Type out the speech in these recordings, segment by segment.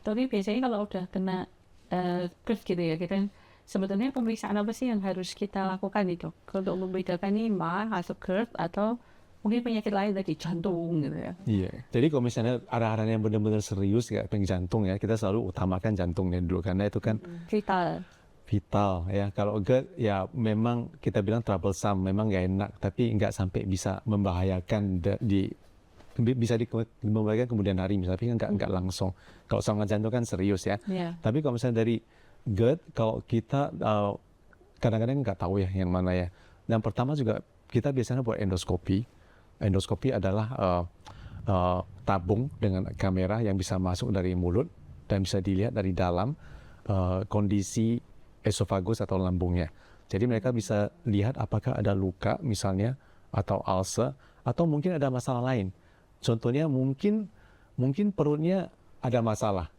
Tapi biasanya kalau udah kena GERD gitu ya, kita sebetulnya pemeriksaan apa sih yang harus kita lakukan itu untuk membedakan nih mah atau GERD atau mungkin penyakit lain tadi jantung gitu ya. Iya. Jadi kalau misalnya arah-arah yang benar-benar serius kayak penyakit jantung ya, kita selalu utamakan jantungnya dulu karena itu kan Vital. vital ya. Kalau GERD ya memang kita bilang troublesome, memang nggak enak, tapi nggak sampai bisa membahayakan bisa membahayakan kemudian hari misalnya, tapi nggak langsung. Kalau serangan jantung kan serius ya. Ya. Tapi kalau misalnya dari GERD, kalau kita kadang-kadang nggak tahu ya yang mana ya. Dan pertama juga kita biasanya buat endoskopi. Endoskopi adalah tabung dengan kamera yang bisa masuk dari mulut dan bisa dilihat dari dalam kondisi esofagus atau lambungnya. Jadi mereka bisa lihat apakah ada luka misalnya atau ulcer atau mungkin ada masalah lain. Contohnya mungkin perutnya ada masalah.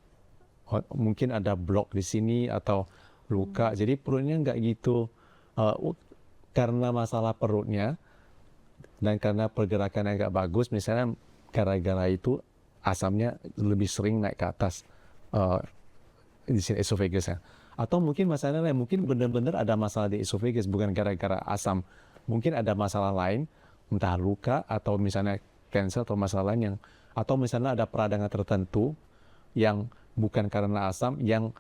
Mungkin ada blok di sini atau luka. Jadi perutnya nggak gitu karena masalah perutnya dan karena pergerakan yang nggak bagus, misalnya gara-gara itu asamnya lebih sering naik ke atas di sini esophagus ya. Atau mungkin masalahnya mungkin benar-benar ada masalah di esophagus bukan gara-gara asam. Mungkin ada masalah lain, entah luka atau misalnya cancer atau masalah lain yang atau misalnya ada peradangan tertentu yang bukan karena asam yang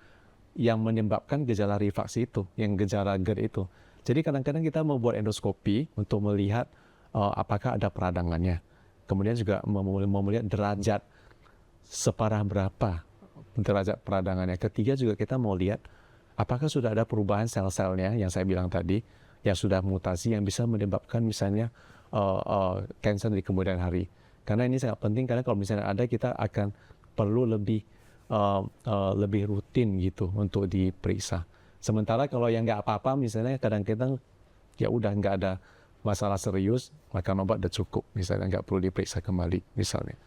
menyebabkan gejala reflux itu, yang gejala GERD itu. Jadi kadang-kadang kita mau buat endoskopi untuk melihat apakah ada peradangannya. Kemudian juga mau melihat derajat separah berapa derajat peradangannya. Ketiga juga kita mau lihat apakah sudah ada perubahan sel-selnya yang saya bilang tadi, yang sudah mutasi yang bisa menyebabkan misalnya kanker di kemudian hari. Karena ini sangat penting karena kalau misalnya ada kita akan perlu lebih rutin gitu untuk diperiksa. Sementara kalau yang nggak apa-apa misalnya kadang-kadang ya udah nggak ada masalah serius, makan obat udah cukup misalnya nggak perlu diperiksa kembali misalnya.